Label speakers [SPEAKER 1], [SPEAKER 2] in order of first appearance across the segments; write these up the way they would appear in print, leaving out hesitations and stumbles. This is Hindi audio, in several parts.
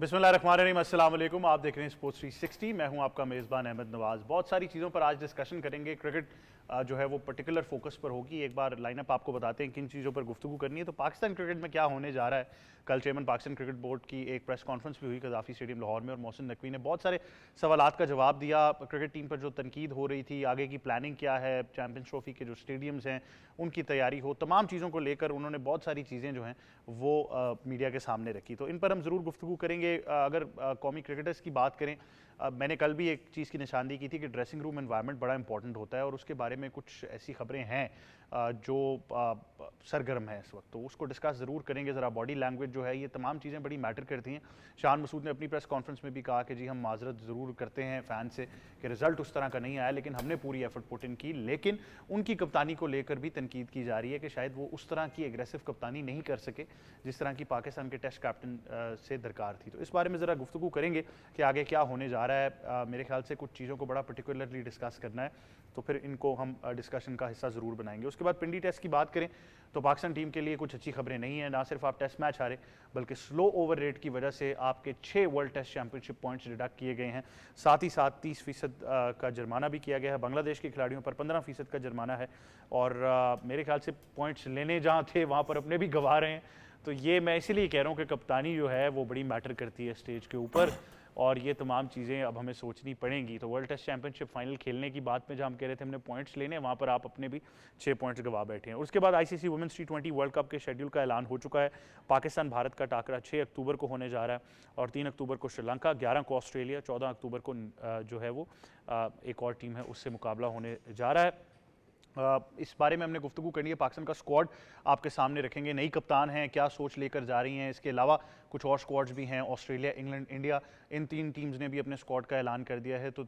[SPEAKER 1] बिस्मिल्लाहिर्रहमानिर्रहीम, अस्सलाम वालेकुम। आप देख रहे हैं स्पोर्ट्स 360। मैं हूं आपका मेज़बान अहमद नवाज़। बहुत सारी चीज़ों पर आज डिस्कशन करेंगे। क्रिकेट जो है वो पर्टिकुलर फोकस पर होगी। एक बार लाइनअप आपको बताते हैं किन चीज़ों पर गुफ्तगू करनी है। तो पाकिस्तान क्रिकेट में क्या होने जा रहा है। कल चेयरमैन पाकिस्तान क्रिकेट बोर्ड की एक प्रेस कॉन्फ्रेंस भी हुई कज़ाफ़ी स्टेडियम लाहौर में, और मोहसिन नकवी ने बहुत सारे सवालात का जवाब दिया। क्रिकेट टीम पर जो तनकीद हो रही थी, आगे की प्लानिंग क्या है, चैम्पियंस ट्रॉफी के जो स्टेडियम्स हैं उनकी तैयारी हो, तमाम चीज़ों को लेकर उन्होंने बहुत सारी चीज़ें जो हैं वो मीडिया के सामने रखी। तो इन पर हम ज़रूर गुफ्तगू करेंगे। अगर कौमी क्रिकेटर्स की बात करें, मैंने कल भी एक चीज़ की निशानदेही की थी कि ड्रेसिंग रूम एनवायरनमेंट बड़ा इंपॉर्टेंट होता है, और उसके बारे में कुछ ऐसी खबरें हैं जो सरगर्म है इस वक्त, तो उसको डिस्कस ज़रूर करेंगे। ज़रा बॉडी लैंग्वेज जो है, ये तमाम चीज़ें बड़ी मैटर करती हैं। शान मसूद ने अपनी प्रेस कॉन्फ्रेंस में भी कहा कि जी हम माजरत ज़रूर करते हैं फ़ैन से कि रिज़ल्ट उस तरह का नहीं आया, लेकिन हमने पूरी एफर्ट पुट इन की। लेकिन उनकी कप्तानी को लेकर भी तनकीद की जा रही है कि शायद वो उस तरह की एग्रेसिव कप्तानी नहीं कर सके जिस तरह की पाकिस्तान के टेस्ट कैप्टन से दरकार थी। तो इस बारे में ज़रा गुफ्तगू करेंगे कि आगे क्या होने जा रहा है। मेरे ख्याल से कुछ चीज़ों को बड़ा पर्टिकुलरली डिस्कस करना है, तो फिर इनको हम डिस्कशन का हिस्सा ज़रूर बनाएंगे। उसके बाद पिंडी टेस्ट की बात करें तो पाकिस्तान टीम के लिए कुछ अच्छी खबरें नहीं हैं। ना सिर्फ आप टेस्ट मैच हारे, बल्कि स्लो ओवर रेट की वजह से आपके 6 world test championship points deduct किए गए हैं। साथ ही साथ 30% का जुर्माना भी किया गया है। बांग्लादेश के खिलाड़ियों पर 15% का जुर्माना है, और मेरे ख्याल से पॉइंट्स लेने जहाँ थे वहाँ पर अपने भी गंवा रहे हैं। तो ये मैं इसीलिए कह रहा हूँ कि कप्तानी जो है वो बड़ी मैटर करती है स्टेज के ऊपर, और ये तमाम चीज़ें अब हमें सोचनी पड़ेंगी। तो वर्ल्ड टेस्ट चैंपियनशिप फाइनल खेलने की बात में जहाँ हम कह रहे थे हमने पॉइंट्स लेने, वहाँ पर आप अपने भी 6 पॉइंट्स गवा बैठे हैं। उसके बाद ICC women's T20 world cup के शेड्यूल का ऐलान हो चुका है। पाकिस्तान भारत का टाकरा 6 अक्टूबर को होने जा रहा है, और 3 अक्टूबर को श्रीलंका, 11 को ऑस्ट्रेलिया, 14 अक्टूबर को जो है वो एक और टीम है उससे मुकाबला होने जा रहा है। इस बारे में हमने गुफ्तगू करनी है। पाकिस्तान का स्क्वाड आपके सामने रखेंगे। नई कप्तान हैं, क्या सोच लेकर जा रही हैं। इसके अलावा कुछ और स्क्वाड्स भी हैं, ऑस्ट्रेलिया, इंग्लैंड, इंडिया, इन 3 टीम्स ने भी अपने स्क्वाड का ऐलान कर दिया है। तो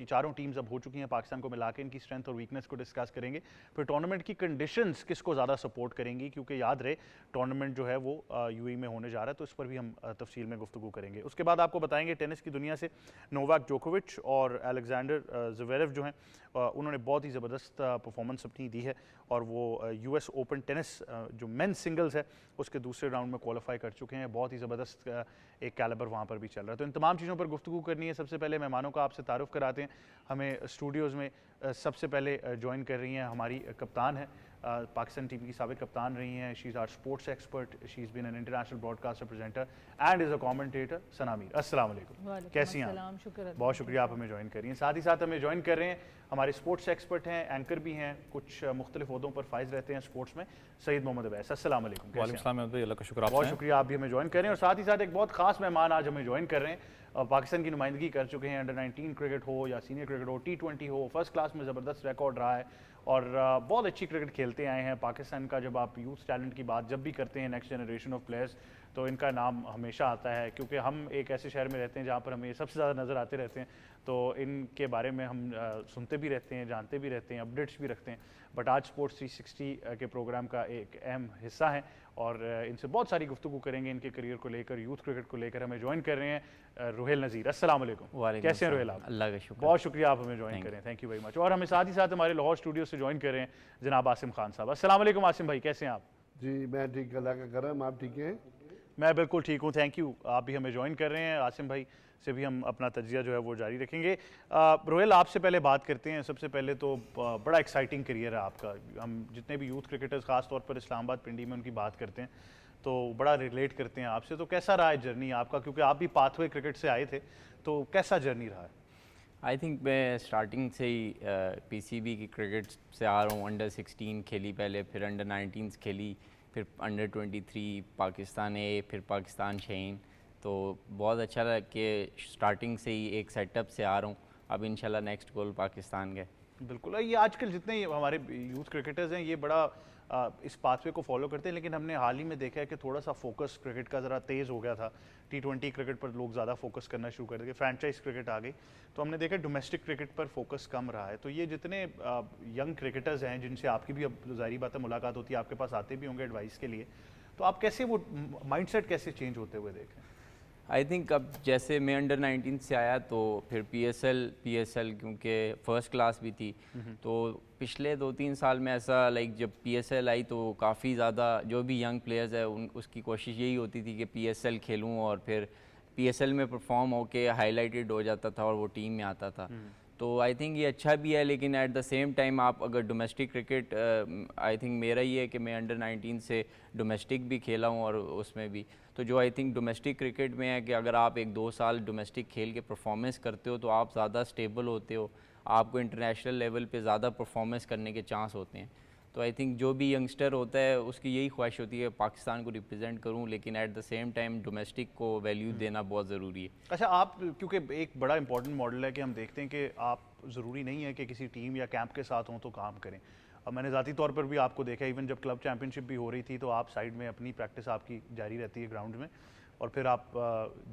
[SPEAKER 1] चारों टीम्स अब हो चुकी हैं पाकिस्तान को मिला के, इनकी स्ट्रेंथ और वीकनेस को डिस्कस करेंगे। फिर टूर्नामेंट की कंडीशंस किसको ज़्यादा सपोर्ट करेंगी, क्योंकि याद रहे टूर्नामेंट जो है वो यूएई में होने जा रहा है, तो इस पर भी हम तफसील में गुफ्तगू करेंगे। उसके बाद आपको बताएंगे टेनिस की दुनिया से नोवाक जोकोविच और अलेक्जेंडर ज़वेरेव जो हैं उन्होंने बहुत ही ज़बरदस्त परफॉर्मेंस अपनी दी है, और वो यूएस ओपन टेनिस जो मेन सिंगल्स है उसके दूसरे राउंड में क्वालिफाई कर चुके हैं। बहुत ही ज़बरदस्त एक कैलिबर वहाँ पर भी चल रहा है। तो इन तमाम चीज़ों पर गुफ्तगू करनी है। सबसे पहले मेहमानों का आपसे तारुफ कराते हैं। हमें स्टूडियोज़ में सबसे पहले ज्वाइन कर रही हैं हमारी कप्तान है, पाकिस्तान टीम की साबिक कप्तान रही हैं। She is our sports expert, she is been an international broadcaster, presenter and is a commentator, Sana Mir. अस्सलाम वालेकुम, कैसी हैं आप? बहुत शुक्रिया आप हमें ज्वाइन कर रही हैं। साथ ही साथ हमें ज्वाइन कर रहे हैं हमारे स्पोर्ट्स एक्सपर्ट हैं, एंकर भी हैं, कुछ मुख्तलिफ ओहदों पर फाइज रहते हैं स्पोर्ट्स में, सईद मोहम्मद अवैस। अस्सलाम वालेकुम।
[SPEAKER 2] अल्लाह का शुक्र,
[SPEAKER 1] बहुत शुक्रिया आप भी हमें ज्वाइन कर रहे हैं। और साथ ही साथ एक बहुत खास मेहमान आज हमें ज्वाइन कर रहे हैं, पाकिस्तान की नुमाइंदगी कर चुके हैं। अंडर 19 क्रिकेट हो या सीनियर क्रिकेट हो, T20 हो, फर्स्ट क्लास में ज़बरदस्त रिकॉर्ड रहा है, और बहुत अच्छी क्रिकेट खेलते आए हैं। पाकिस्तान का जब आप यूथ टैलेंट की बात जब भी करते हैं, नेक्स्ट जनरेशन ऑफ प्लेयर्स, तो इनका नाम हमेशा आता है, क्योंकि हम एक ऐसे शहर में रहते हैं जहाँ पर हमें सबसे ज़्यादा नज़र आते रहते हैं। तो इनके बारे में हम सुनते भी रहते हैं, जानते भी रहते हैं, अपडेट्स भी रखते हैं। बट आज स्पोर्ट्स 360 के प्रोग्राम का एक अहम हिस्सा है, और इनसे बहुत सारी गुफ्तगू करेंगे इनके करियर को लेकर, यूथ क्रिकेट को लेकर। हमें ज्वाइन कर रहे हैं रुहेल नज़ीर। अस्सलाम वालेकुम, कैसे हैं रुहेल आप?
[SPEAKER 2] अल्लाह का शुक्र,
[SPEAKER 1] बहुत शुक्रिया आप हमें ज्वाइन करें, थैंक यू वेरी मच। और हमें साथ ही साथ हमारे लाहौर स्टूडियो से ज्वाइन कर रहे हैं जनाब आसिम खान साहब। अस्सलाम वालेकुम आसिम भाई, कैसे हैं आप?
[SPEAKER 3] जी मैं ठीक, अल्लाह का करम, आप ठीक हैं?
[SPEAKER 1] मैं बिल्कुल ठीक हूँ, थैंक यू। आप भी हमें ज्वाइन कर रहे हैं। आसिम भाई से भी हम अपना तजिया जो है वो जारी रखेंगे। रोहेल, आपसे पहले बात करते हैं। सबसे पहले तो बड़ा एक्साइटिंग करियर है आपका। हम जितने भी यूथ क्रिकेटर्स ख़ास तौर पर इस्लामाबाद पिंडी में उनकी बात करते हैं तो बड़ा रिलेट करते हैं आपसे। तो कैसा रहा है जर्नी आपका, क्योंकि आप भी पाथवे क्रिकेट से आए थे, तो कैसा जर्नी रहा है?
[SPEAKER 2] आई थिंक मैं स्टार्टिंग से ही पीसीबी की क्रिकेट से आ रहा हूँ। अंडर 16 खेली पहले, फिर अंडर 19 खेली, फिर अंडर 23 पाकिस्तान ए, फिर पाकिस्तान शेन। तो बहुत अच्छा लगा कि स्टार्टिंग से ही एक सेटअप से आ रहा हूँ। अब इंशाल्लाह नेक्स्ट गोल पाकिस्तान का।
[SPEAKER 1] बिल्कुल, ये आजकल जितने हमारे यूथ क्रिकेटर्स हैं ये बड़ा इस पाथवे को फॉलो करते हैं, लेकिन हमने हाल ही में देखा है कि थोड़ा सा फोकस क्रिकेट का ज़रा तेज़ हो गया था। T20 क्रिकेट पर लोग ज़्यादा फोकस करना शुरू कर दिए, फ्रेंचाइज क्रिकेट आ गई, तो हमने देखा डोमेस्टिक क्रिकेट पर फोकस कम रहा है। तो ये जितने यंग क्रिकेटर्स हैं जिनसे आपकी भी अब ज़ाहिर बात है मुलाकात होती है, आपके पास आते भी होंगे एडवाइस के लिए, तो आप कैसे वो माइंडसेट कैसे चेंज होते हुए देखें?
[SPEAKER 2] आई थिंक अब जैसे मैं अंडर 19 से आया तो फिर पीएसएल क्योंकि फ़र्स्ट क्लास भी थी, तो पिछले 2-3 साल में ऐसा जब पीएसएल आई तो काफ़ी ज़्यादा जो भी यंग प्लेयर्स है उसकी कोशिश यही होती थी कि पीएसएल खेलूं और फिर PSL में परफॉर्म होके हाईलाइटेड हो जाता था और वो टीम में आता था। तो आई थिंक ये अच्छा भी है, लेकिन एट द सेम टाइम आप अगर डोमेस्टिक क्रिकेट, आई थिंक मेरा ये है कि मैं अंडर 19 से डोमेस्टिक भी खेला हूँ और उसमें भी, तो जो आई थिंक डोमेस्टिक क्रिकेट में है कि अगर आप 1-2 साल डोमेस्टिक खेल के परफॉर्मेंस करते हो तो आप ज़्यादा स्टेबल होते हो, आपको इंटरनेशनल लेवल पे ज़्यादा परफॉर्मेंस करने के चांस होते हैं। तो आई थिंक जो भी यंगस्टर होता है उसकी यही ख्वाहिश होती है पाकिस्तान को रिप्रेजेंट करूं, लेकिन at the same time domestic को वैल्यू देना बहुत ज़रूरी है।
[SPEAKER 1] अच्छा, आप क्योंकि एक बड़ा इंपॉर्टेंट मॉडल है कि हम देखते हैं कि आप ज़रूरी नहीं है कि किसी टीम या कैंप के साथ हों तो काम करें। अब मैंने ज़ाती तौर पर भी आपको देखा, इवन जब क्लब चैंपियनशिप भी हो रही थी तो आप साइड में अपनी प्रैक्टिस आपकी जारी रहती है ग्राउंड में, और फिर आप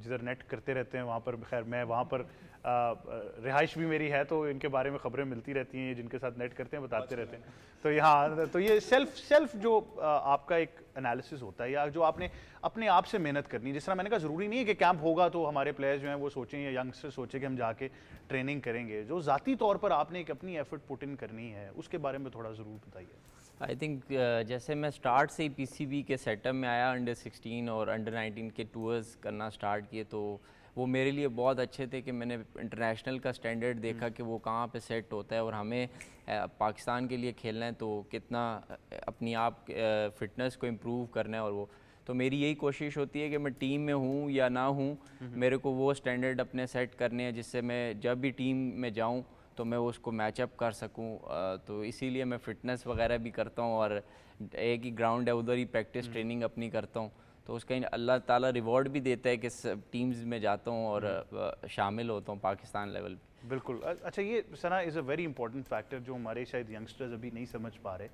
[SPEAKER 1] जिधर नेट करते रहते हैं वहाँ पर, खैर मैं वहाँ पर रिहाइश भी मेरी है तो इनके बारे में खबरें मिलती रहती हैं, जिनके साथ नेट करते हैं बताते रहते हैं। तो यहाँ तो ये सेल्फ जो आपका एक एनालिसिस होता है या जो आपने अपने आप से मेहनत करनी है, जिस तरह मैंने कहा ज़रूरी नहीं है कि कैंप होगा तो हमारे प्लेयर्स जो हैं वो सोचें या यंगस्टर सोचें कि हम जाके ट्रेनिंग करेंगे, जो ज़ाती तौर पर आपने एक अपनी एफर्ट पुट इन करनी है उसके बारे में थोड़ा ज़रूर बताइए।
[SPEAKER 2] आई थिंक जैसे मैं स्टार्ट से ही PCB के सेटअप में आया, अंडर 16 और अंडर 19 के टूर्स करना स्टार्ट किए, तो वो मेरे लिए बहुत अच्छे थे कि मैंने इंटरनेशनल का स्टैंडर्ड देखा कि वो कहाँ पे सेट होता है, और हमें पाकिस्तान के लिए खेलना है तो कितना अपनी आप फिटनेस को इम्प्रूव करना है। और वो तो मेरी यही कोशिश होती है कि मैं टीम में हूँ या ना हूँ, मेरे को वो स्टैंडर्ड अपने सेट करने हैं जिससे मैं जब भी टीम में जाऊँ तो मैं उसको मैचअप कर सकूं। तो इसीलिए मैं फ़िटनेस वगैरह भी करता हूं, और एक ही ग्राउंड है उधर ही प्रैक्टिस ट्रेनिंग अपनी करता हूं, तो उसका अल्लाह ताला रिवॉर्ड भी देता है कि टीम्स में जाता हूं और शामिल होता हूं पाकिस्तान लेवल पे।
[SPEAKER 1] बिल्कुल। अच्छा, ये Sana is a very important factor जो हमारे शायद यंगस्टर्स अभी नहीं समझ पा रहे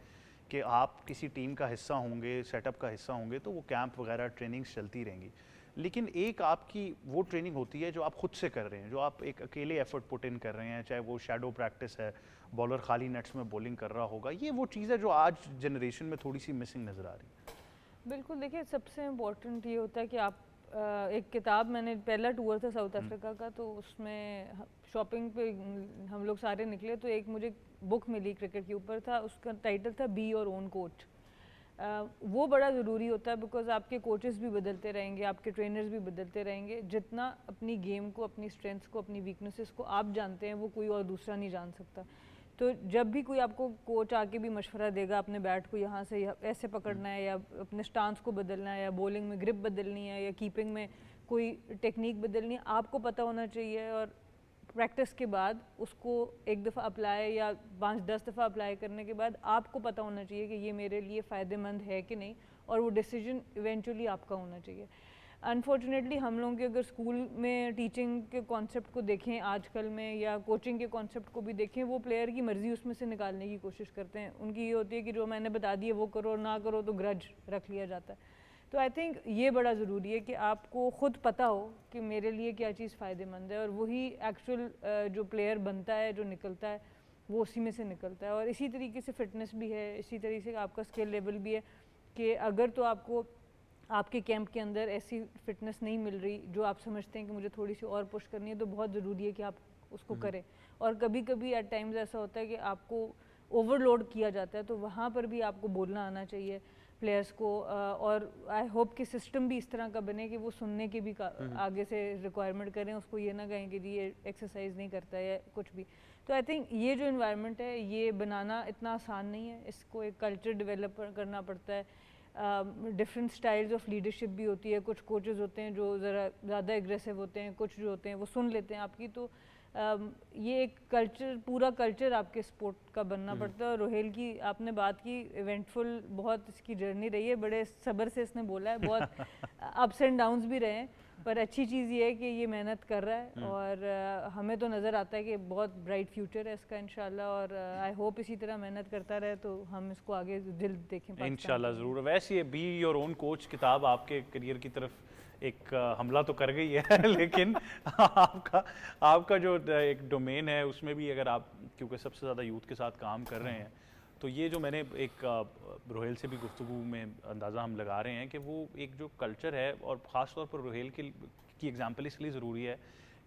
[SPEAKER 1] कि आप किसी टीम का हिस्सा होंगे, सेटअप का हिस्सा होंगे तो वो कैंप वगैरह ट्रेनिंग्स चलती रहेंगी, लेकिन एक आपकी वो ट्रेनिंग होती है जो आप खुद से कर रहे हैं, जो आप एक अकेले एफर्ट पुट इन कर रहे हैं, चाहे वो शैडो प्रैक्टिस है, बॉलर खाली नेट्स में बॉलिंग कर रहा होगा, ये वो चीज़ है जो आज जनरेशन में थोड़ी सी मिसिंग नज़र आ रही है।
[SPEAKER 4] बिल्कुल, देखिए सबसे इम्पोर्टेंट ये होता है कि आप एक किताब, मैंने पहला टूर था साउथ अफ्रीका का, तो उसमें शॉपिंग पे हम लोग सारे निकले तो एक मुझे बुक मिली क्रिकेट के ऊपर, था उसका टाइटल था बी योर ओन कोच। वो बड़ा ज़रूरी होता है बिकॉज आपके कोचेस भी बदलते रहेंगे, आपके ट्रेनर्स भी बदलते रहेंगे। जितना अपनी गेम को, अपनी स्ट्रेंथ्स को, अपनी वीकनेसेस को आप जानते हैं वो कोई और दूसरा नहीं जान सकता। तो जब भी कोई आपको कोच आके भी मशवरा देगा अपने बैट को यहाँ से ऐसे पकड़ना है या अपने स्टांस को बदलना है या बॉलिंग में ग्रिप बदलनी है या कीपिंग में कोई टेक्निक बदलनी है, आपको पता होना चाहिए। और प्रैक्टिस के बाद उसको एक दफ़ा अप्लाई या 5-10 दफ़ा अप्लाई करने के बाद आपको पता होना चाहिए कि ये मेरे लिए फ़ायदेमंद है कि नहीं, और वो डिसीजन इवेंचुअली आपका होना चाहिए। अनफॉर्चुनेटली हम लोगों के अगर स्कूल में टीचिंग के कॉन्सेप्ट को देखें आजकल में, या कोचिंग के कॉन्सेप्ट को भी देखें, वो प्लेयर की मर्ज़ी उसमें से निकालने की कोशिश करते हैं। उनकी ये होती है कि जो मैंने बता दिया वो करो, ना करो तो ग्रज रख लिया जाता है। तो आई थिंक ये बड़ा ज़रूरी है कि आपको ख़ुद पता हो कि मेरे लिए क्या चीज़ फ़ायदेमंद है, और वही एक्चुअल जो प्लेयर बनता है, जो निकलता है, वो उसी में से निकलता है। और इसी तरीके से फ़िटनेस भी है, इसी तरीके से आपका स्किल लेवल भी है कि अगर तो आपको आपके कैंप के अंदर ऐसी फ़िटनेस नहीं मिल रही जो आप समझते हैं कि मुझे थोड़ी सी और पुश करनी है, तो बहुत ज़रूरी है कि आप उसको करें। और कभी कभी एट टाइम्स ऐसा होता है कि आपको ओवरलोड किया जाता है, तो वहाँ पर भी आपको बोलना आना चाहिए प्लेयर्स को। और आई होप कि सिस्टम भी इस तरह का बने कि वो सुनने की भी आगे से रिक्वायरमेंट करें, उसको ये ना कहें कि जी ये एक्सरसाइज नहीं करता है या कुछ भी। तो आई थिंक ये जो इन्वायरमेंट है ये बनाना इतना आसान नहीं है, इसको एक कल्चर डेवलप करना पड़ता है। डिफरेंट स्टाइल्स ऑफ लीडरशिप भी होती है, कुछ कोचेज़ होते हैं जो ज़रा ज़्यादा एग्रेसिव होते हैं, कुछ जो होते हैं वो सुन लेते हैं आपकी। तो ये एक कल्चर, पूरा कल्चर आपके स्पोर्ट का बनना पड़ता है। और रोहेल की आपने बात की, इवेंटफुल बहुत इसकी जर्नी रही है, बड़े सब्र से इसने बोला है, बहुत अप्स एंड डाउन्स भी रहे हैं, पर अच्छी चीज़ ये है कि ये मेहनत कर रहा है। और हमें तो नज़र आता है कि बहुत ब्राइट फ्यूचर है इसका इंशाल्लाह। और आई होप इसी तरह मेहनत करता रहे तो हम इसको आगे जल्द देखें
[SPEAKER 1] इंशाल्लाह ज़रूर। वैसे ये बी योर ओन कोच किताब आपके करियर की तरफ एक हमला तो कर गई है लेकिन आपका जो एक डोमेन है उसमें भी अगर आप, क्योंकि सबसे ज़्यादा यूथ के साथ काम कर रहे हैं, तो ये जो मैंने एक रोहेल से भी गुफ्तगू में अंदाज़ा हम लगा रहे हैं कि वो एक जो कल्चर है, और ख़ास तौर पर रोहेल की एग्जांपल इसलिए ज़रूरी है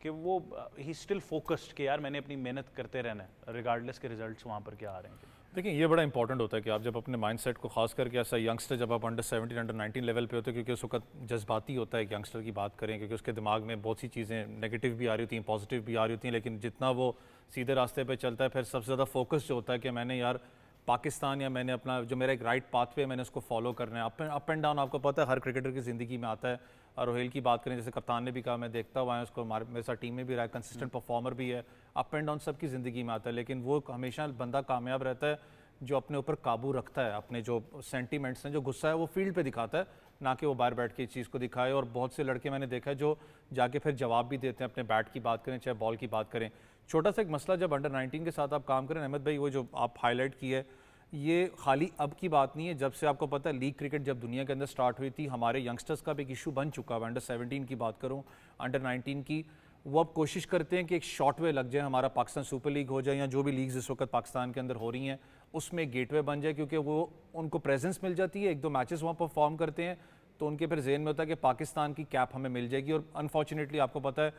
[SPEAKER 1] कि वो ही स्टिल फोकस्ड कि यार मैंने अपनी मेहनत करते रहना है रिगार्डलेस के रिजल्ट्स वहाँ पर क्या आ रहे हैं।
[SPEAKER 5] देखिए ये बड़ा इंपॉर्टेंट होता है कि आप जब अपने माइंडसेट को खास करके ऐसा यंगस्टर जब आप अंडर 17 अंडर 19 लेवल पे होते हैं, क्योंकि उस वक्त जज्बाती होता है एक यंगस्टर की बात करें, क्योंकि उसके दिमाग में बहुत सी चीज़ें नेगेटिव भी आ रही होती हैं, पॉजिटिव भी आ रही होती हैं, लेकिन जितना वो सीधे रास्ते पे चलता है फिर सबसे ज़्यादा फोकस जो होता है कि मैंने यार पाकिस्तान या मैंने अपना जो मेरा एक राइट पाथ पे मैंने उसको फॉलो करना है। अप एंड डाउन आपको पता है हर क्रिकेटर की ज़िंदगी में आता है। और रोहिल की बात करें, जैसे कप्तान ने भी कहा, मैं देखता हुआ है उसको, मेरे साथ टीम में भी रहा है, कंसिस्टेंट परफॉर्मर भी है। अप एंड डाउन सबकी ज़िंदगी में आता है, लेकिन वो हमेशा बंदा कामयाब रहता है जो अपने ऊपर काबू रखता है, अपने जो सेंटीमेंट्स हैं, जो गुस्सा है वो फील्ड पे दिखाता है, ना कि वो बाहर बैठ के इस चीज़ को दिखाए। और बहुत से लड़के मैंने देखा है जो जाके फिर जवाब भी देते हैं, अपने बैट की बात करें चाहे बॉल की बात करें। छोटा सा एक मसला, जब अंडर 19 के साथ आप काम करें, अहमद भाई, वो जो आप हाईलाइट की है, ये खाली अब की बात नहीं है। जब से आपको पता है लीग क्रिकेट जब दुनिया के अंदर स्टार्ट हुई थी, हमारे यंगस्टर्स का भी एक इशू बन चुका है। अंडर 17 की बात करूँ, अंडर 19 की, वो अब कोशिश करते हैं कि एक शॉर्ट वे लग जाए, हमारा पाकिस्तान सुपर लीग हो जाए या जो भी लीग्स इस वक्त पाकिस्तान के अंदर हो रही हैं उसमें एक गेटवे बन जाए, क्योंकि वो उनको प्रेजेंस मिल जाती है, एक दो मैचेस वहाँ परफॉर्म करते हैं तो उनके फिर जेहन में होता है कि पाकिस्तान की कैप हमें मिल जाएगी। और अनफॉर्चुनेटली आपको पता है,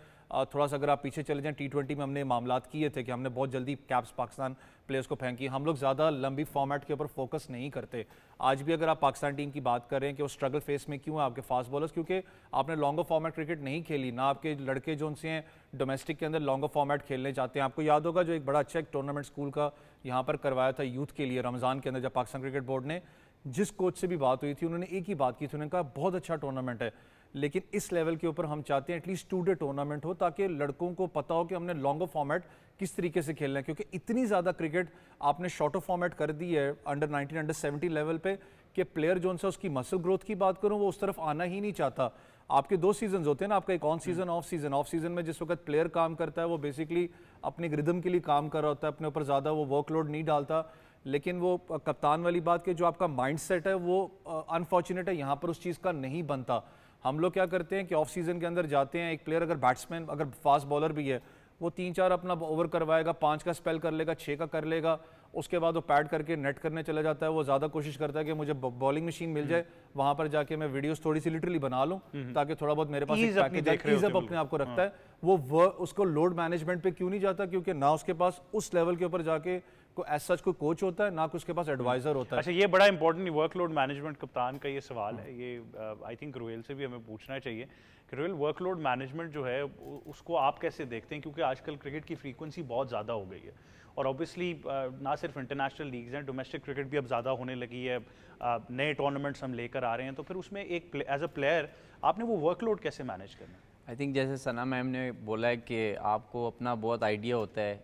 [SPEAKER 5] थोड़ा सा अगर आप पीछे चले जाएं, T20 में हमने मामलात किए थे कि हमने बहुत जल्दी कैप्स पाकिस्तान प्लेयर्स को फेंकी। हम लोग ज़्यादा लंबी फॉर्मेट के ऊपर फोकस नहीं करते। आज भी अगर आप पाकिस्तान टीम की बात करें कि वो स्ट्रगल फेस में क्यों है आपके फास्ट बॉलर्स, क्योंकि आपने लॉन्गर फॉर्मेट क्रिकेट नहीं खेली ना, आपके लड़के जो उनसे हैं डोमेस्टिक के अंदर लॉन्गर फॉर्मेट खेलने जाते हैं। आपको याद होगा जो एक बड़ा अच्छा एक टूर्नामेंट स्कूल का यहाँ पर करवाया था यूथ के लिए रमज़ान के अंदर, जब पाकिस्तान क्रिकेट बोर्ड ने, जिस कोच से भी बात हुई थी उन्होंने एक ही बात की थी, उन्होंने कहा बहुत अच्छा टूर्नामेंट है, लेकिन इस लेवल के ऊपर हम चाहते हैं एटलीस्ट 2 डे टूर्नामेंट हो, ताकि लड़कों को पता हो कि हमने लॉन्गर फॉर्मेट किस तरीके से खेलना है। क्योंकि इतनी ज़्यादा क्रिकेट आपने शॉर्टर फॉर्मेट कर दी है अंडर 19 अंडर 17 लेवल पे कि प्लेयर जो उनसे उसकी मसल ग्रोथ की बात करूँ वो उस तरफ आना ही नहीं चाहता। आपके 2 सीजन होते हैं ना, आपका एक on season off season. Off season में जिस वक्त प्लेयर काम करता है वो बेसिकली अपने रिदम के लिए काम कर रहा होता है, अपने ऊपर ज़्यादा वो वर्कलोड नहीं डालता। लेकिन वो कप्तान वाली बात कि जो आपका माइंडसेट है वो अनफॉर्चुनेट है, यहाँ पर उस चीज़ का नहीं बनता। हम लोग क्या करते हैं कि ऑफ सीजन के अंदर जाते हैं, एक प्लेयर अगर बैट्समैन अगर फास्ट बॉलर भी है वो 3-4 अपना ओवर करवाएगा, 5 का स्पेल कर लेगा, 6 का कर लेगा, उसके बाद वो पैड करके नेट करने चला जाता है। वो ज़्यादा कोशिश करता है कि मुझे बॉलिंग मशीन मिल जाए, वहाँ पर जाके मैं वीडियोस थोड़ी सी लिटरली बना लूँ ताकि थोड़ा बहुत मेरे पास एक पैकेज ईज अप अपने आप को रखता है। वो उसको लोड मैनेजमेंट पे क्यों नहीं जाता, क्योंकि ना उसके पास उस लेवल के ऊपर जाके को एज सच कोई कोच होता है, ना उसके पास एडवाइजर होता है।
[SPEAKER 1] अच्छा, ये बड़ा इंपॉर्टेंट वर्कलोड मैनेजमेंट कप्तान का ये सवाल है, ये आई थिंक रोहेल से भी हमें पूछना चाहिए कि रोहेल वर्कलोड मैनेजमेंट जो है उसको आप कैसे देखते हैं, क्योंकि आजकल क्रिकेट की फ्रीक्वेंसी बहुत ज़्यादा हो गई है और ऑब्वियसली ना सिर्फ इंटरनेशनल लीग्स हैं, डोमेस्टिक क्रिकेट भी अब ज़्यादा होने लगी है, नए टूर्नामेंट्स हम लेकर आ रहे हैं, तो फिर उसमें एक एज अ प्लेयर आपने वो वर्कलोड कैसे मैनेज करना है?
[SPEAKER 2] आई थिंक जैसे सना मैम ने बोला है कि आपको अपना बहुत आइडिया होता है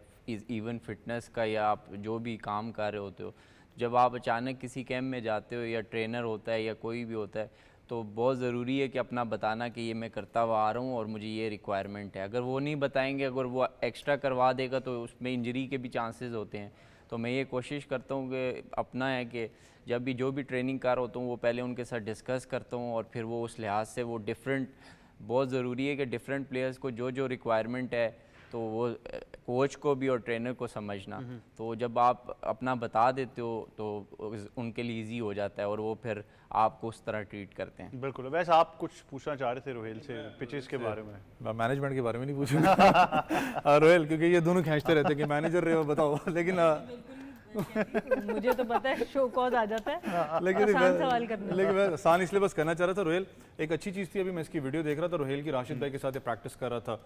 [SPEAKER 2] इवन फिटनेस का, या आप जो भी काम कर रहे होते हो, जब आप अचानक किसी कैंप में जाते हो या ट्रेनर होता है या कोई भी होता है, तो बहुत ज़रूरी है कि अपना बताना कि ये मैं करता हुआ आ रहा हूँ और मुझे ये रिक्वायरमेंट है। अगर वो नहीं बताएंगे, अगर वो एक्स्ट्रा करवा देगा तो उसमें इंजरी के भी चांसेस होते हैं। तो मैं ये कोशिश करता हूँ कि अपना है कि जब भी जो भी ट्रेनिंग कर होता हूँ वो पहले उनके साथ डिस्कस करता हूँ, और फिर वो उस लिहाज से वो डिफरेंट, बहुत ज़रूरी है कि डिफरेंट प्लेयर्स को जो जो रिक्वायरमेंट है तो वो कोच को भी और ट्रेनर को समझना। तो जब आप अपना बता देते हो तो उनके लिए इजी हो जाता है और वो फिर आपको उस तरह ट्रीट करते हैं।
[SPEAKER 1] बिल्कुल। वैसे आप कुछ पूछना चाह रहे थे रोहेल से पिचेस के बारे में?
[SPEAKER 5] मैनेजमेंट के बारे में नहीं पूछूंगा रोहेल, क्योंकि ये दोनों खींचते रहते हैं कि मैनेजर रहे हो बताओ, लेकिन
[SPEAKER 4] मुझे तो पता है शो कॉज आ जाता है
[SPEAKER 5] लेकिन
[SPEAKER 4] आसान सवाल करने।
[SPEAKER 5] लेकिन मैं आसान इसलिए बस करना चाह रहा था रोहेल, एक अच्छी चीज़ थी, अभी मैं इसकी वीडियो देख रहा था रोहेल की, राशिद भाई के साथ प्रैक्टिस कर रहा था।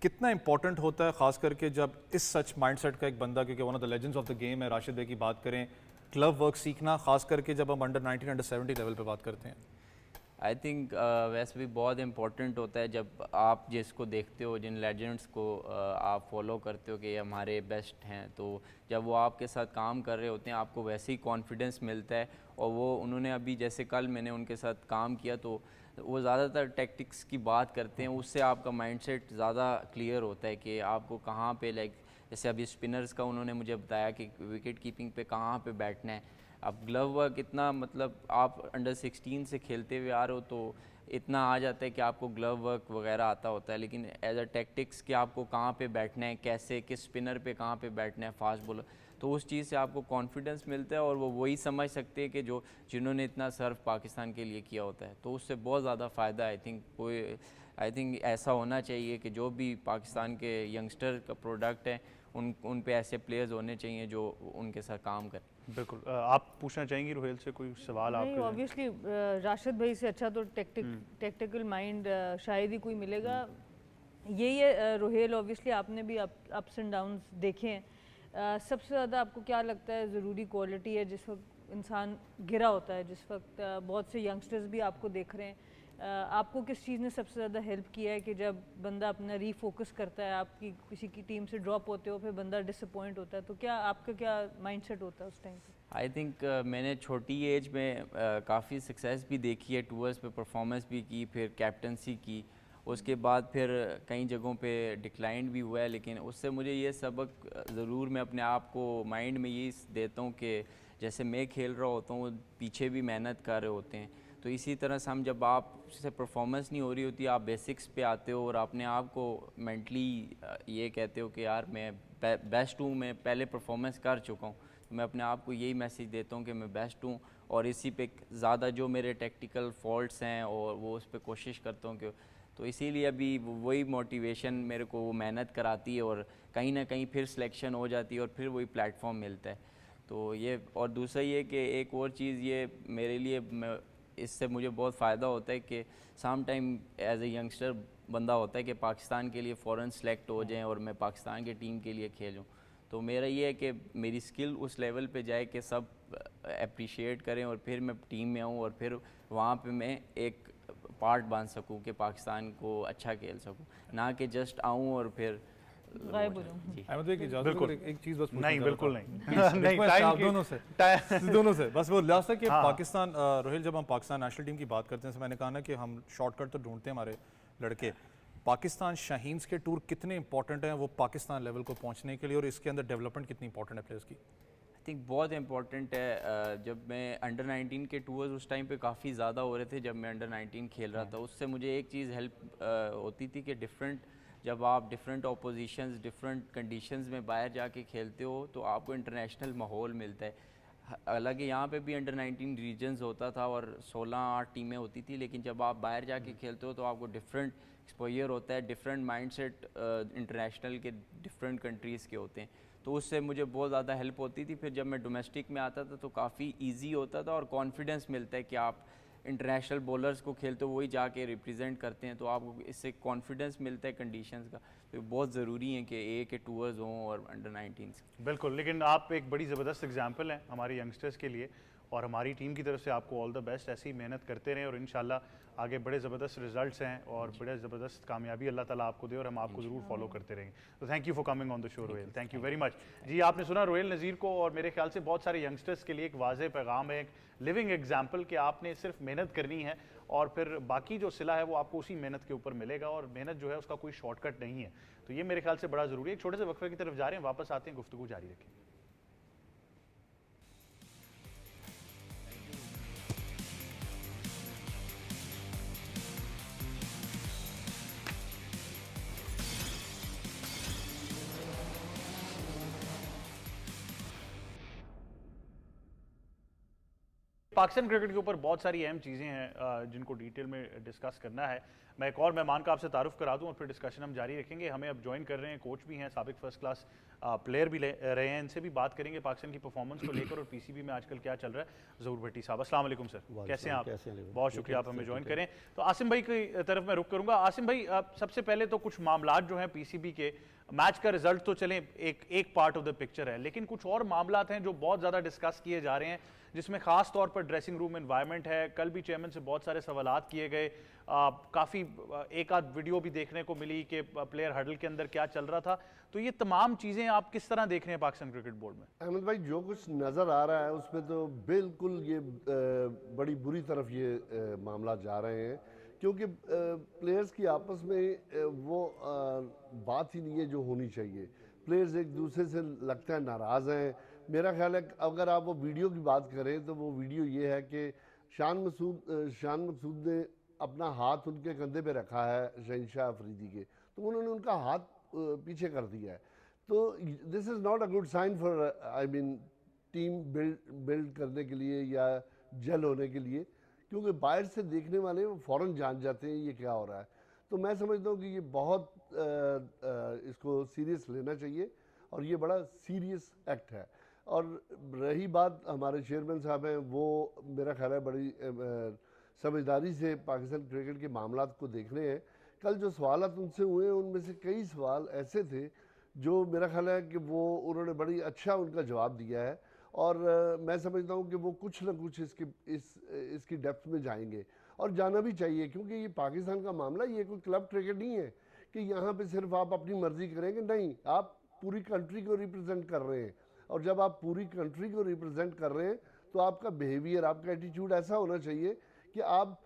[SPEAKER 5] कितना इंपॉर्टेंट होता है खास करके जब इस सच माइंडसेट का एक बंदा, क्योंकि one of the legends of the game है, राशिद भाई की बात करें, क्लब वर्क सीखना, खास करके जब हम अंडर 19 अंडर 70 लेवल पे बात करते हैं।
[SPEAKER 2] आई थिंक वैसे भी बहुत इम्पोर्टेंट होता है जब आप जिसको देखते हो, जिन लेजेंड्स को आप फॉलो करते हो कि ये हमारे बेस्ट हैं, तो जब वो आपके साथ काम कर रहे होते हैं आपको वैसे ही कॉन्फिडेंस मिलता है। और वो उन्होंने अभी जैसे कल मैंने उनके साथ काम किया तो वो ज़्यादातर टैक्टिक्स की बात करते हैं, उससे आपका माइंडसेट ज़्यादा क्लियर होता है कि आपको कहाँ पे, लाइक जैसे अभी स्पिनर्स का उन्होंने मुझे बताया कि विकेट कीपिंग पे कहाँ पे बैठना है। अब ग्लव वर्क इतना, मतलब आप अंडर 16 से खेलते हुए आ रहे हो तो इतना आ जाता है कि आपको ग्लव वर्क वगैरह आता होता है, लेकिन एज अ टैक्टिक्स कि आपको कहाँ पे बैठना है, कैसे, किस स्पिनर पे कहाँ पे बैठना है, फास्ट बॉलर, तो उस चीज़ से आपको कॉन्फिडेंस मिलता है और वो वही समझ सकते हैं कि जिन्होंने इतना सर्व पाकिस्तान के लिए किया होता है, तो उससे बहुत ज़्यादा फ़ायदा आई थिंक ऐसा होना चाहिए कि जो भी पाकिस्तान के यंगस्टर का प्रोडक्ट है उन पे ऐसे प्लेयर्स होने चाहिए जो उनके साथ काम करें।
[SPEAKER 1] बिल्कुल। आप पूछना चाहेंगी रोहेल से कोई सवाल
[SPEAKER 4] नहीं,
[SPEAKER 1] आपके?
[SPEAKER 4] ऑब्वियसली राशिद भाई से अच्छा तो टेक्टिकल माइंड शायद ही कोई मिलेगा। यही है रोहेल, ऑब्वियसली आपने भी अप्स एंड डाउन्स देखे हैं। सबसे ज़्यादा आपको क्या लगता है ज़रूरी क्वालिटी है जिस वक्त इंसान गिरा होता है, जिस वक्त बहुत से यंगस्टर्स भी आपको देख रहे हैं, आपको किस चीज़ ने सबसे ज़्यादा हेल्प किया है कि जब बंदा अपना रीफोकस करता है, आपकी किसी की टीम से ड्रॉप होते हो, फिर बंदा डिसअपॉइंट होता है, तो क्या आपका क्या माइंडसेट होता है उस टाइम पे?
[SPEAKER 2] आई थिंक मैंने छोटी एज में काफ़ी सक्सेस भी देखी है, टूर्स पे परफॉर्मेंस भी की, फिर कैप्टनसी की, उसके बाद फिर कई जगहों पे डिक्लाइन भी हुआ है, लेकिन उससे मुझे ये सबक ज़रूर मैं अपने आप को माइंड में ये देता हूँ कि जैसे मैं खेल रहा होता हूँ पीछे भी मेहनत कर रहे होते हैं, तो इसी तरह से हम जब आपसे परफॉर्मेंस नहीं हो रही होती, आप बेसिक्स पे आते हो और अपने आप को मेंटली ये कहते हो कि यार मैं बेस्ट हूँ, मैं पहले परफॉर्मेंस कर चुका हूँ, तो मैं अपने आप को यही मैसेज देता हूँ कि मैं बेस्ट हूँ और इसी पे ज़्यादा जो मेरे टेक्टिकल फॉल्ट्स हैं और वो उस पर कोशिश करता हूँ कि, तो इसीलिए अभी वही मोटिवेशन मेरे को वो मेहनत कराती है और कहीं ना कहीं फिर सिलेक्शन हो जाती है और फिर वही प्लेटफॉर्म मिलता है। तो ये, और दूसरा ये कि एक और चीज़ ये मेरे लिए इससे मुझे बहुत फ़ायदा होता है कि some time as a youngster बंदा होता है कि पाकिस्तान के लिए फ़ौरन सेलेक्ट हो जाएं और मैं पाकिस्तान की टीम के लिए खेलूं, तो मेरा ये है कि मेरी स्किल उस लेवल पे जाए कि सब अप्रिशिएट करें और फिर मैं टीम में आऊँ और फिर वहाँ पे मैं एक पार्ट बन सकूँ कि पाकिस्तान को अच्छा खेल सकूँ, ना कि जस्ट आऊँ और फिर
[SPEAKER 4] गायब हो जाऊँ।
[SPEAKER 5] जी अहमद भाई की इजाज़त
[SPEAKER 1] बिल्कुल।
[SPEAKER 5] एक चीज़ बस पूछना
[SPEAKER 1] नहीं,
[SPEAKER 5] चाह रहा
[SPEAKER 1] बिल्कुल
[SPEAKER 5] था।
[SPEAKER 1] नहीं। नहीं,
[SPEAKER 5] रिक्वेस्ट है
[SPEAKER 1] टाइम
[SPEAKER 5] आप
[SPEAKER 1] की-
[SPEAKER 5] दोनों से
[SPEAKER 1] टाइम-
[SPEAKER 5] दोनों से बस वो लास्ट है कि
[SPEAKER 1] हाँ।
[SPEAKER 5] पाकिस्तान रोहिल, जब हम पाकिस्तान नेशनल टीम की बात करते हैं, मैंने कहा ना कि हम शॉर्टकट तो ढूंढते हैं हमारे लड़के, पाकिस्तान शाहीन्स के टूर कितने इंपॉर्टेंट हैं वो पाकिस्तान लेवल को पहुंचने के लिए, और इसके अंदर डेवलपमेंट कितनी इंपॉर्टेंट है प्लेयर्स की?
[SPEAKER 2] आई थिंक बहुत इंपॉर्टेंट है। जब मैं अंडर 19 के टूर्स उस टाइम पे काफ़ी ज़्यादा हो रहे थे, जब मैं अंडर 19 खेल रहा था, उससे मुझे एक चीज़ हेल्प होती थी कि जब आप डिफरेंट ऑपोजिशंस डिफरेंट कंडीशंस में बाहर जाके खेलते हो तो आपको इंटरनेशनल माहौल मिलता है। हालांकि यहाँ पे भी अंडर 19 रीजन्स होता था और 16-8 टीमें होती थी, लेकिन जब आप बाहर जाके खेलते हो तो आपको डिफरेंट एक्सपोजर होता है, डिफरेंट माइंडसेट इंटरनेशनल के डिफरेंट कंट्रीज़ के होते हैं, तो उससे मुझे बहुत ज़्यादा हेल्प होती थी। फिर जब मैं डोमेस्टिक में आता था तो काफ़ी ईजी होता था और कॉन्फिडेंस मिलता है कि आप इंटरनेशनल बॉलर्स को खेलते हो वही जाके रिप्रेजेंट करते हैं, तो आपको इससे कॉन्फिडेंस मिलता है कंडीशंस का, तो बहुत ज़रूरी है कि ए के टूर्स हों और अंडर 19s।
[SPEAKER 1] बिल्कुल, लेकिन आप एक बड़ी ज़बरदस्त एग्जाम्पल हैं हमारे यंगस्टर्स के लिए, और हमारी टीम की तरफ से आपको ऑल द बेस्ट। ऐसे ही मेहनत करते रहें और इंशाल्लाह आगे बड़े ज़बरदस्त रिजल्ट्स हैं और बड़े ज़बरदस्त कामयाबी अल्लाह ताला आपको दे और हम आपको ज़रूर फॉलो करते रहेंगे। तो thank you for coming on the show Rohail, thank you very much. जी, आपने सुना रोहेल नज़ीर को, और मेरे ख्याल से बहुत सारे यंगस्टर्स के लिए एक वाज़ेह पैगाम है, एक लिविंग एग्जाम्पल कि आपने सिर्फ मेहनत करनी है और फिर बाकी जो सिला है वो आपको उसी मेहनत के ऊपर मिलेगा, और मेहनत जो है उसका कोई शॉर्टकट नहीं है। तो ये मेरे ख्याल से बड़ा ज़रूरी है। एक छोटे से वक्फे की तरफ जा रहे हैं, वापस आते हैं, गुफ्तगू जारी रखेंगे। पाकिस्तान क्रिकेट के ऊपर बहुत सारी अहम चीज़ें हैं जिनको डिटेल में डिस्कस करना है। मैं एक और मेहमान का आपसे तारुफ करा दूं और फिर डिस्कशन हम जारी रखेंगे। हमें अब ज्वाइन कर रहे हैं, कोच भी हैं, साबिक फर्स्ट क्लास प्लेयर भी रहे हैं, इनसे भी बात करेंगे पाकिस्तान की परफॉर्मेंस को लेकर और पीसीबी में आजकल क्या चल रहा है। ज़हूर भट्टी साहब, अस्सलाम वालेकुम सर, कैसे हैं आप? बहुत शुक्रिया, आप हमें ज्वाइन करें। तो आसिम भाई की तरफ मैं रुक करूँगा। आसिम भाई, सबसे पहले तो कुछ मामलात जो हैं पीसीबी के, मैच का रिजल्ट तो चलें एक पार्ट ऑफ द पिक्चर है, लेकिन कुछ और मामलात हैं जो बहुत ज़्यादा डिस्कस किए जा रहे हैं, जिसमें खास तौर पर ड्रेसिंग रूम एनवायरनमेंट है। कल भी चेयरमैन से बहुत सारे सवालात किए गए, काफ़ी एक आध वीडियो भी देखने को मिली कि प्लेयर हडल के अंदर क्या चल रहा था। तो ये तमाम चीज़ें आप किस तरह देख रहे हैं पाकिस्तान क्रिकेट बोर्ड में?
[SPEAKER 3] अहमद भाई, जो कुछ नज़र आ रहा है उसमें तो बिल्कुल ये बड़ी बुरी तरफ ये मामला जा रहे हैं, क्योंकि प्लेयर्स की आपस में वो बात ही नहीं है जो होनी चाहिए। प्लेयर्स एक दूसरे से लगता है नाराज़ हैं। मेरा ख्याल है अगर आप वो वीडियो की बात करें तो वो वीडियो ये है कि शान मकसूद ने अपना हाथ उनके कंधे पे रखा है शहनशाह अफरीदी के, तो उन्होंने उनका हाथ पीछे कर दिया है। तो this is not a good sign for I mean team build करने के लिए या जेल होने के लिए, क्योंकि बाहर से देखने वाले वो फ़ौरन जान जाते हैं ये क्या हो रहा है। तो मैं समझता हूँ कि ये बहुत इसको सीरियस लेना चाहिए और ये बड़ा सीरियस एक्ट है। और रही बात हमारे चेयरमैन साहब हैं, वो मेरा ख्याल है बड़ी समझदारी से पाकिस्तान क्रिकेट के मामलात को देख रहे हैं। कल जो सवाल उनसे हुए उनमें से कई सवाल ऐसे थे जो मेरा ख्याल है कि वो उन्होंने बड़ी अच्छा उनका जवाब दिया है, और मैं समझता हूँ कि वो कुछ ना कुछ इसकी डेप्थ में जाएंगे, और जाना भी चाहिए, क्योंकि ये पाकिस्तान का मामला, ये कोई क्लब क्रिकेट नहीं है कि यहाँ पे सिर्फ आप अपनी मर्जी करेंगे। नहीं, आप पूरी कंट्री को रिप्रेजेंट कर रहे हैं, और जब आप पूरी कंट्री को रिप्रेजेंट कर रहे हैं तो आपका बिहेवियर, आपका एटीट्यूड ऐसा होना चाहिए कि आप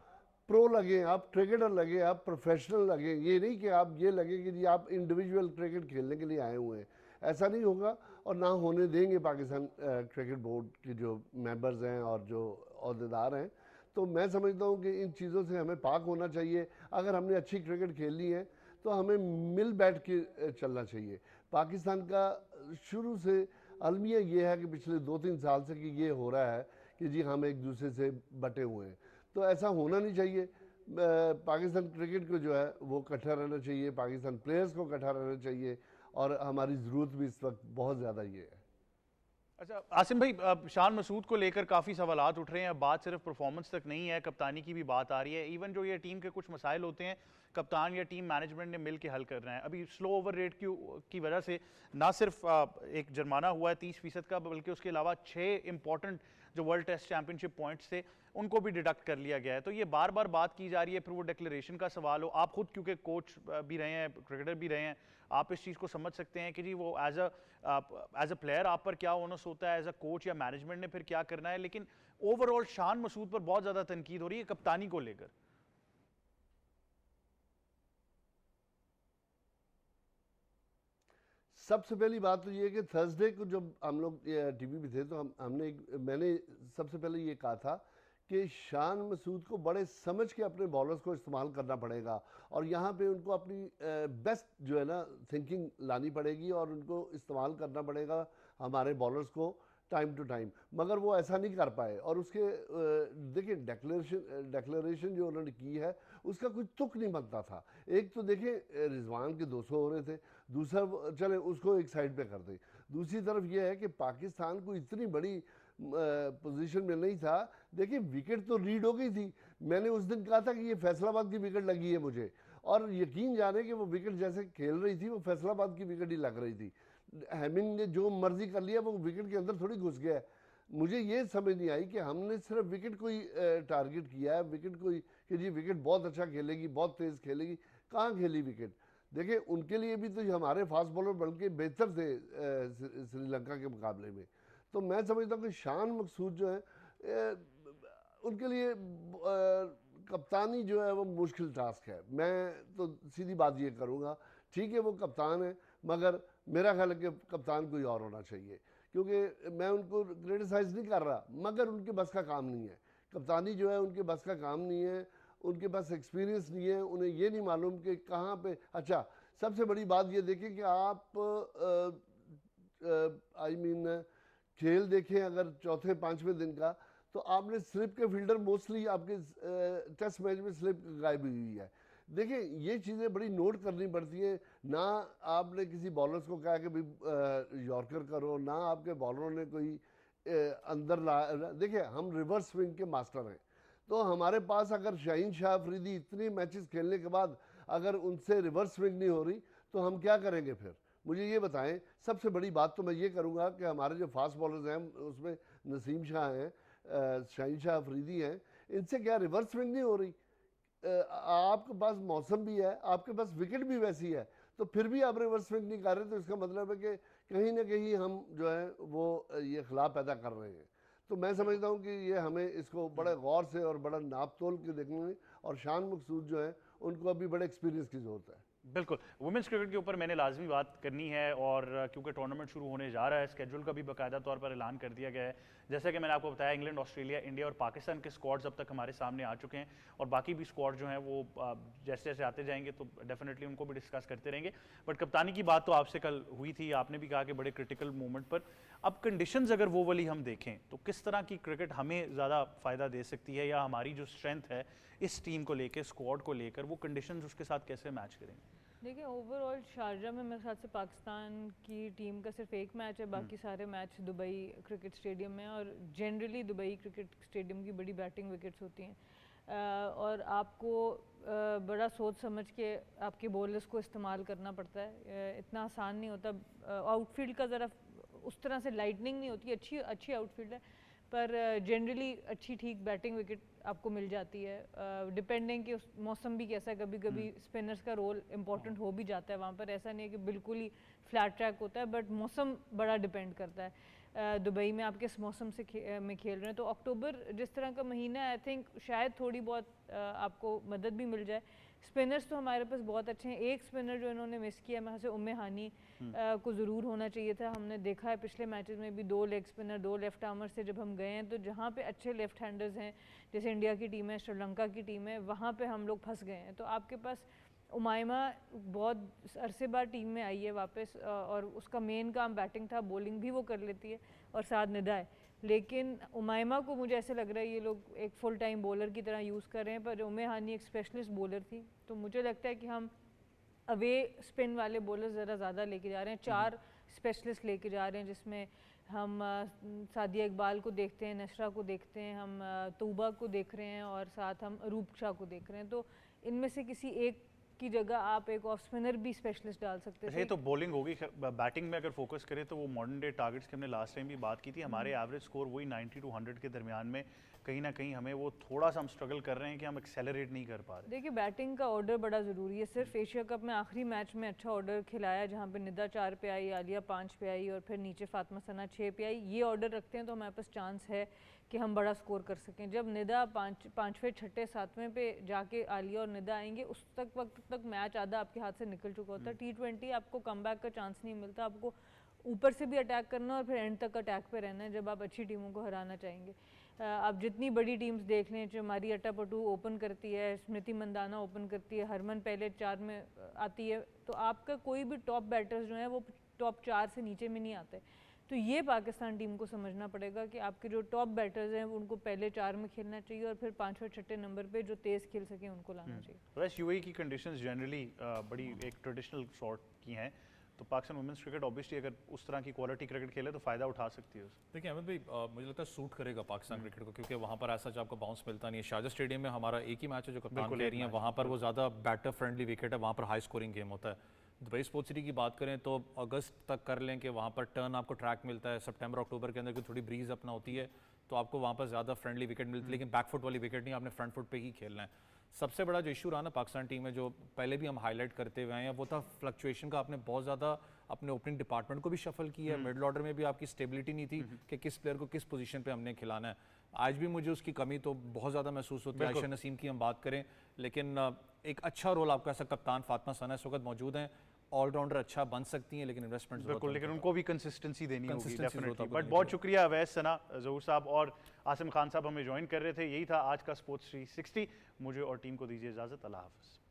[SPEAKER 3] प्रो लगे, आप क्रिकेटर लगे, आप प्रोफेशनल लगे। ये नहीं कि आप ये लगे कि जी आप इंडिविजुअल क्रिकेट खेलने के लिए आए हुए हैं। ऐसा नहीं होगा, और ना होने देंगे पाकिस्तान क्रिकेट बोर्ड के जो मेंबर्स हैं और जो अहदेदार हैं। तो मैं समझता हूँ कि इन चीज़ों से हमें पाक होना चाहिए। अगर हमने अच्छी क्रिकेट खेलनी है तो हमें मिल बैठ के चलना चाहिए। पाकिस्तान का शुरू से अलमिया ये है कि पिछले 2-3 साल से कि ये हो रहा है कि जी हम एक दूसरे से बटे हुए हैं, तो ऐसा होना नहीं चाहिए। पाकिस्तान क्रिकेट को जो है वो इकट्ठा रहना चाहिए, पाकिस्तान प्लेयर्स को इकट्ठा रहना चाहिए, और हमारी ज़रूरत भी इस वक्त बहुत ज़्यादा ये है।
[SPEAKER 1] अच्छा आसिम भाई, शान मसूद को लेकर काफ़ी सवालात उठ रहे हैं। बात सिर्फ परफॉर्मेंस तक नहीं है, कप्तानी की भी बात आ रही है। इवन जो ये टीम के कुछ मसाइल होते हैं, कप्तान या टीम मैनेजमेंट ने मिल के हल कर रहे हैं। अभी स्लो ओवर रेट की वजह से ना सिर्फ एक जुर्माना हुआ है 30% का, बल्कि उसके अलावा 6 इंपॉर्टेंट जो वर्ल्ड टेस्ट चैंपियनशिप पॉइंट्स थे उनको भी डिडक्ट कर लिया गया है। तो ये बार बार बात की जा रही है, फिर वो डिक्लेरेशन का सवाल हो। आप खुद क्योंकि कोच भी रहे हैं, क्रिकेटर भी रहे हैं, आप इस चीज़ को समझ सकते हैं कि जी वो एज अ प्लेयर आप पर क्या ओनस होता है, एज अ कोच या मैनेजमेंट ने फिर क्या करना है। लेकिन ओवरऑल शान मसूद पर बहुत ज़्यादा तनकीद हो रही है कप्तानी को लेकर।
[SPEAKER 3] सबसे पहली बात तो ये है कि थर्सडे को जब हम लोग टीवी पे थे तो मैंने सबसे पहले ये कहा था कि शान मसूद को बड़े समझ के अपने बॉलर्स को इस्तेमाल करना पड़ेगा, और यहाँ पे उनको अपनी बेस्ट जो है ना थिंकिंग लानी पड़ेगी, और उनको इस्तेमाल करना पड़ेगा हमारे बॉलर्स को टाइम टू टाइम। मगर वो ऐसा नहीं कर पाए, और उसके देखिए डेक्लेरेशन जो उन्होंने की है उसका कोई तुक नहीं बनता था। एक तो देखिए रिजवान के 200 हो रहे थे, दूसरा चले उसको एक साइड पे कर दें। दूसरी तरफ ये है कि पाकिस्तान को इतनी बड़ी पोजीशन में नहीं था। देखिए विकेट तो रीड हो गई थी, मैंने उस दिन कहा था कि ये फैसलाबाद की विकेट लगी है मुझे, और यकीन जाने कि वो विकेट जैसे खेल रही थी वो फैसलाबाद की विकेट ही लग रही थी। हेमिंग ने जो मर्जी कर लिया, वो विकेट के अंदर थोड़ी घुस गया। मुझे ये समझ नहीं आई कि हमने सिर्फ विकेट को ही टारगेट किया है, विकेट को ही कि जी विकेट बहुत अच्छा खेलेगी, बहुत तेज़ खेलेगी। कहाँ खेली विकेट? देखिए उनके लिए भी तो हमारे फास्ट बॉलर बल्कि बेहतर थे श्रीलंका के मुकाबले में। तो मैं समझता हूँ कि शान मकसूद जो है उनके लिए कप्तानी जो है वो मुश्किल टास्क है। मैं तो सीधी बात ये करूँगा, ठीक है वो कप्तान है, मगर मेरा ख्याल है कि कप्तान कोई और होना चाहिए, क्योंकि मैं उनको क्रिटिसाइज़ नहीं कर रहा, मगर उनके बस का काम नहीं है। कप्तानी जो है उनके बस का काम नहीं है, उनके पास एक्सपीरियंस नहीं है, उन्हें ये नहीं मालूम कि कहाँ पे। अच्छा सबसे बड़ी बात ये देखें कि आप खेल देखें अगर चौथे 5वें दिन का, तो आपने स्लिप के फील्डर मोस्टली आपके टेस्ट मैच में स्लिप गायब हुई है। देखिए ये चीज़ें बड़ी नोट करनी पड़ती हैं। ना आपने किसी बॉलर्स को कहा कि भाई यॉर्कर करो, ना आपके बॉलरों ने कोई अंदर ला। देखिए हम रिवर्स स्विंग के मास्टर हैं, तो हमारे पास अगर शाहीन शाह अफरीदी इतने मैचेस खेलने के बाद अगर उनसे रिवर्स स्विंग नहीं हो रही तो हम क्या करेंगे फिर? मुझे ये बताएं। सबसे बड़ी बात तो मैं ये करूँगा कि हमारे जो फास्ट बॉलर्स हैं उसमें नसीम शाह हैं, शाहीन शाह अफरीदी हैं, इनसे क्या रिवर्स स्विंग नहीं हो रही? आपके पास मौसम भी है, आपके पास विकेट भी वैसी है, तो फिर भी आप रिवर्स स्विंग नहीं कर रहे, तो इसका मतलब है कि कहीं ना कहीं हम जो है वो ये खिलाफ पैदा कर रहे हैं। तो मैं समझता हूँ कि ये हमें इसको बड़े गौर से और बड़ा नाप तोल के देखने में, और शान मकसूद जो है उनको अभी बड़े एक्सपीरियंस की ज़रूरत है।
[SPEAKER 1] बिल्कुल, वुमेंस क्रिकेट के ऊपर मैंने लाजमी बात करनी है, और क्योंकि टूर्नामेंट शुरू होने जा रहा है, स्केड्यूल का भी बाकायदा तौर पर ऐलान कर दिया गया है। जैसा कि मैंने आपको बताया, इंग्लैंड, ऑस्ट्रेलिया, इंडिया और पाकिस्तान के स्क्वाड्स अब तक हमारे सामने आ चुके हैं, और बाकी भी स्क्वाड जो हैं वो जैसे जैसे आते जाएंगे तो डेफिनेटली उनको भी डिस्कस करते रहेंगे। बट कप्तानी की बात तो आपसे कल हुई थी, आपने भी कहा कि बड़े क्रिटिकल मोमेंट पर। अब कंडीशंस अगर वो वाली हम देखें तो किस तरह की क्रिकेट हमें ज़्यादा फ़ायदा दे सकती है, या हमारी जो स्ट्रेंथ है इस टीम को लेकर, स्क्वाड को लेकर, वो कंडीशंस उसके साथ कैसे मैच करेंगे?
[SPEAKER 4] देखिए ओवरऑल शारजा में मेरे ख्याल से पाकिस्तान की टीम का सिर्फ एक मैच है, बाकी सारे मैच दुबई क्रिकेट स्टेडियम में, और जनरली दुबई क्रिकेट स्टेडियम की बड़ी बैटिंग विकेट्स होती हैं। और आपको बड़ा सोच समझ के आपके बॉलर्स को इस्तेमाल करना पड़ता है, इतना आसान नहीं होता। आउटफील्ड का ज़रा उस तरह से लाइटनिंग नहीं होती, अच्छी आउटफील्ड है, पर जनरली अच्छी ठीक बैटिंग विकेट आपको मिल जाती है, डिपेंडिंग कि उस मौसम भी कैसा है। कभी कभी स्पिनर्स का रोल इम्पॉर्टेंट हो भी जाता है वहाँ पर, ऐसा नहीं है कि बिल्कुल ही फ्लैट ट्रैक होता है, बट मौसम बड़ा डिपेंड करता है। दुबई में आप किस मौसम से में खेल रहे हैं, तो अक्टूबर जिस तरह का महीना है, आई थिंक शायद थोड़ी बहुत आपको मदद भी मिल जाए। स्पिनर्स तो हमारे पास बहुत अच्छे हैं, एक स्पिनर जो इन्होंने मिस किया वहाँ से उम्मे हानी को ज़रूर होना चाहिए था। हमने देखा है पिछले मैचेस में भी 2 लेग स्पिनर 2 लेफ्ट आर्मर से जब हम गए हैं, तो जहाँ पे अच्छे लेफ्ट हैंडर्स हैं जैसे इंडिया की टीम है, श्रीलंका की टीम है, वहाँ पे हम लोग फंस गए हैं। तो आपके पास उमाइमा बहुत अरसे बाद टीम में आई है वापस, और उसका मेन काम बैटिंग था, बॉलिंग भी वो कर लेती है, और साथ निदा है। लेकिन उमाइमा को मुझे ऐसे लग रहा है ये लोग एक फुल टाइम बॉलर की तरह यूज़ कर रहे हैं, पर उम्मे हानी एक स्पेशलिस्ट बॉलर थी, तो मुझे लगता है कि हम अवे स्पिन वाले बॉलर ज़रा ज़्यादा लेके जा रहे हैं। 4 स्पेशलिस्ट लेके जा रहे हैं, जिसमें हम सादिया इकबाल को देखते हैं, नशरा को देखते हैं, हम तूबा को देख रहे हैं, और साथ हम अरूप शाह को देख रहे हैं। तो इनमें से किसी एक की जगह आप एक ऑफ स्पिनर भी स्पेशलिस्ट डाल सकते
[SPEAKER 1] ये
[SPEAKER 4] हैं।
[SPEAKER 1] तो बॉलिंग होगी। बैटिंग में अगर फोकस करें तो वो मॉडर्न डे टारगेट्स की हमने लास्ट टाइम भी बात की थी, हमारे एवरेज स्कोर वही 90 to 100 के दरमियान में, कहीं ना कहीं हमें वो थोड़ा सा हम स्ट्रगल कर रहे हैं कि हम एक्सेलरेट नहीं कर पा रहे।
[SPEAKER 4] देखिए बैटिंग का ऑर्डर बड़ा ज़रूरी है। सिर्फ एशिया कप में आखिरी मैच में अच्छा ऑर्डर खिलाया, जहाँ पे निदा 4 पे आई, आलिया 5 पे आई, और फिर नीचे फातिमा सना 6 पे आई। ये ऑर्डर रखते हैं तो हमारे पास चांस है कि हम बड़ा स्कोर कर सकें। जब निदा 5वें 6ठे 7वें पे जाके आलिया और निदा आएंगे, उस वक्त तक मैच आधा आपके हाथ से निकल चुका होता है। T20 आपको कमबैक का चांस नहीं मिलता, आपको ऊपर से भी अटैक करना और फिर एंड तक अटैक पे रहना है जब आप अच्छी टीमों को हराना चाहेंगे। आप जितनी बड़ी टीम्स देख लें, जो हमारी अट्टापटू ओपन करती है, स्मृति मंदाना ओपन करती है, हरमन पहले 4 में आती है, तो आपका कोई भी टॉप बैटर्स जो हैं वो टॉप 4 से नीचे में नहीं आते। तो ये पाकिस्तान टीम को समझना पड़ेगा कि आपके जो टॉप बैटर्स हैं उनको पहले 4 में खेलना चाहिए, और फिर 5वें 6ठे नंबर पे जो तेज़ खेल सकें उनको लाना चाहिए।
[SPEAKER 1] वैसे यूएई की कंडीशंस जनरली बड़ी एक ट्रेडिशनल सॉर्ट की हैं, तो पाकिस्तान वुमेंस क्रिकेट ऑब्वियसली अगर उस तरह की क्वालिटी क्रिकेट खेले तो फ़ायदा उठा सकती है उससे।
[SPEAKER 5] देखिए अहमद भाई, मुझे लगता है सूट करेगा पाकिस्तान क्रिकेट को, क्योंकि वहाँ पर ऐसा जो आपको बाउंस मिलता नहीं है। शारजा स्टेडियम में हमारा एक ही मैच है जो कप्तान कह रही है, वहाँ पर वो ज़्यादा बैटर फ्रेंडली विकेट है, वहाँ पर हाई स्कोरिंग गेम होता है। दुबई स्पोर्ट्स सिटी की बात करें तो अगस्त तक कर लें कि वहाँ पर टर्न आपको ट्रैक मिलता है, सितंबर अक्टूबर के अंदर की थोड़ी ब्रीज अपना होती है, तो आपको वहाँ पर ज़्यादा फ्रेंडली विकेट मिलती है, लेकिन बैकफुट वाली विकेट नहीं, आपने फ्रंट फुट पे ही खेलना है। सबसे बड़ा जो इशू रहा ना पाकिस्तान टीम में, जो पहले भी हम हाईलाइट करते हुए हैं, वो था फ्लक्चुएशन का। आपने बहुत ज़्यादा अपने ओपनिंग डिपार्टमेंट को भी शफल किया है, मिडिल ऑर्डर में भी आपकी स्टेबिलिटी नहीं थी कि किस प्लेयर को किस पोजीशन पे हमने खिलाना है। आज भी मुझे उसकी कमी तो बहुत ज़्यादा महसूस होती है। आयशा नसीम की हम बात करें, लेकिन एक अच्छा रोल आपका ऐसा कप्तान फातिमा सना इस वक्त मौजूद हैं, ऑलराउंडर अच्छा बन सकती हैं, लेकिन इन्वेस्टमेंट
[SPEAKER 1] बिल्कुल, लेकिन उनको भी कंसिस्टेंसी देनी होगी
[SPEAKER 5] Consistency
[SPEAKER 1] डेफिनेटली।
[SPEAKER 5] ज़रूरत
[SPEAKER 1] बट
[SPEAKER 5] है।
[SPEAKER 1] बहुत शुक्रिया अवैस, सना, ज़हूर साहब और आसिम खान साहब हमें ज्वाइन कर रहे थे। यही था आज का स्पोर्ट्स 360। मुझे और टीम को दीजिए इजाज़त। अल्लाह हाफ़िज़।